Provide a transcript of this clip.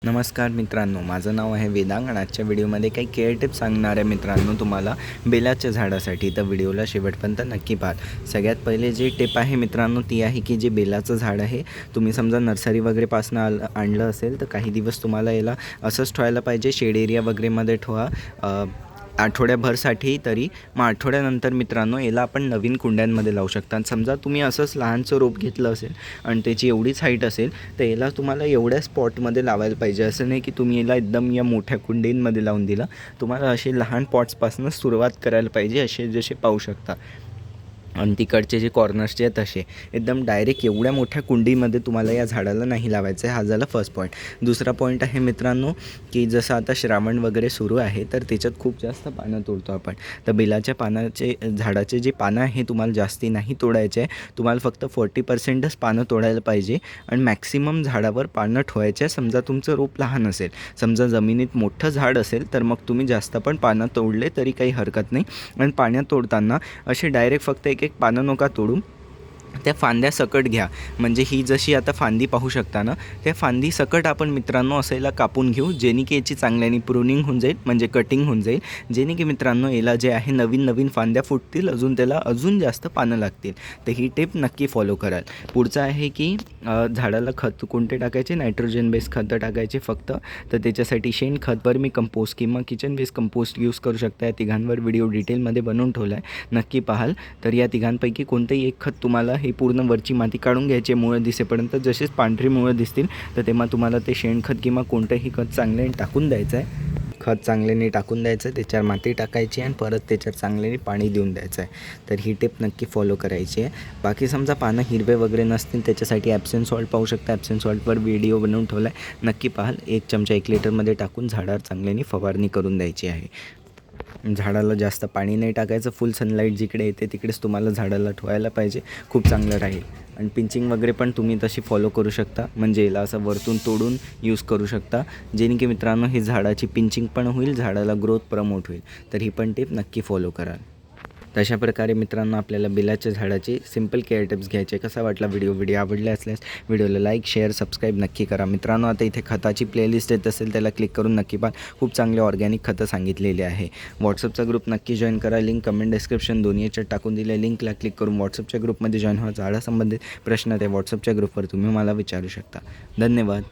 नमस्कार मित्रांनो, माझं नाव आहे वेदांग आणि आजच्या व्हिडिओमध्ये काही केअर टिप्स सांगणार आहे मित्रांनो तुम्हाला बेलाच्या झाडासाठी. तर व्हिडिओला शेवटपर्यंत नक्की पाहा. सगळ्यात पहिले जी टिप आहे मित्रांनो ती आहे की जे बेलाचं झाड आहे तुम्ही समजा नर्सरी वगैरेपासून आणलं असेल तर काही दिवस तुम्हाला याला असंच ठेवायला पाहिजे. शेड एरिया वगैरेमध्ये ठेवा आठवड्याभरसाठी तरी. मग आठवड्यानंतर मित्रांनो याला आपण नवीन कुंड्यांमध्ये लावू शकता. समजा तुम्ही असंच लहानचं रोप घेतलं असेल आणि त्याची एवढीच हाईट असेल तर याला तुम्हाला एवढ्या स्पॉटमध्ये लावायला पाहिजे. असं नाही की तुम्ही याला एकदम या मोठ्या कुंडींमध्ये लावून दिला. तुम्हाला असे लहान पॉट्सपासून सुरुवात करायला पाहिजे. असे जसे पाहू शकता आणि तिकडचे जे कॉर्नर्सचे आहेत तसे एकदम डायरेक्ट एवढ्या मोठ्या कुंडीमध्ये तुम्हाला या झाडाला नाही लावायचं आहे. हा झाला फर्स्ट पॉईंट. दुसरा पॉईंट आहे मित्रांनो की जसं आता श्रावण वगैरे सुरू आहे तर त्याच्यात खूप जास्त पानं तोडतो आपण. तर बेलाच्या पानाचे झाडाचे जे पानं आहे तुम्हाला जास्ती नाही तोडायचे आहे. तुम्हाला फक्त 40%च पानं तोडायला पाहिजे आणि मॅक्सिमम झाडावर पानं ठेवायचे आहे. समजा तुमचं रोप लहान असेल, समजा जमिनीत मोठं झाड असेल तर मग तुम्ही जास्त पण पानं तोडले तरी काही हरकत नाही. आणि पानं तोडताना असे डायरेक्ट फक्त एक पानं नका तोडू, त्या फांद्या सकट घ्या. म्हणजे ही जशी आता फांदी पाहू शकता ना, त्या फांदी सकट आपण मित्रांनो असायला कापून घेऊ, जेणे की याची चांगल्याने प्रूनिंग होऊन जाईल, म्हणजे कटिंग होऊन जाईल. जेणे की मित्रांनो याला जे आहे नवीन नवीन फांद्या फुटतील, अजून त्याला अजून जास्त पानं लागतील. तर ही टिप नक्की फॉलो कराल. पुढचं आहे की झाडाला खत कोणते टाकायचे, नायट्रोजन बेस खतं टाकायचे फक्त. तर त्याच्यासाठी शेणखत, वर्मी कंपोस्ट किंवा किचन बेस कंपोस्ट यूज करू शकता. या तिघांवर व्हिडिओ डिटेलमध्ये बनवून ठेवला आहे, नक्की पाहाल. तर या तिघांपैकी कोणतंही एक खत तुम्हाला हे पूर्ण वरची माती काढून घ्यायची मुळं दिसेपर्यंत. जसेच पांढरी मुळं दिसतील तर तेव्हा तुम्हाला ते शेणखत किंवा कोणतंही खत चांगल्याने टाकून द्यायचं आहे. खत चांगल्याने टाकून द्यायचं, त्याच्यावर माती टाकायची आणि परत त्याच्यावर चांगल्याने पाणी देऊन द्यायचं आहे. तर ही टिप नक्की फॉलो करायची आहे. बाकी समजा पानं हिरवे वगैरे नसतील त्याच्यासाठी ॲप्सम सॉल्ट पाहू शकता. ॲप्सम सॉल्टवर व्हिडिओ बनवून ठेवला आहे, नक्की पाहाल. 1 चमचा 1 लिटरमध्ये टाकून झाडावर चांगल्याने फवारणी करून द्यायची आहे. झाडाला जास्त पाणी नाही टाकायचं. फुल सनलाईट जिकडे येते तिकडेच तुम्हाला झाडाला ठेवायला पाहिजे, खूप चांगलं राहील. आणि पिंचिंग वगैरे पण तुम्ही तशी फॉलो करू शकता. म्हणजे याला असं वरतून तोडून यूज करू शकता, जेणे की मित्रांनो ही झाडाची पिंचिंग पण होईल, झाडाला ग्रोथ प्रमोट होईल. तर ही पण टिप नक्की फॉलो कराल. तशा प्रकारे मित्रांनो आपल्याला बेलाच्या झाडाची सिंपल केअर टिप्स घ्यायचे. कसा वाटला व्हिडिओ आवडला असल्यास व्हिडिओला लाईक, शेअर, सबस्क्राईब नक्की करा. मित्रांनो आता इथे खताची प्लेलिस्ट येत असेल त्याला क्लिक करून नक्की पहा. खूप चांगले ऑर्गॅनिक खतं सांगितलेले आहे. व्हॉट्सअपचा ग्रुप नक्की जॉईन करा. लिंक कमेंट डिस्क्रिप्शन दोन्ही याच्यात टाकून दिले. लिंकला क्लिक करून व्हॉट्सअपच्या ग्रुपमध्ये जॉईन व्हा. झाडासंबंधित प्रश्न त्या व्हॉट्सअपच्या ग्रुपवर तुम्ही मला विचारू शकता. धन्यवाद.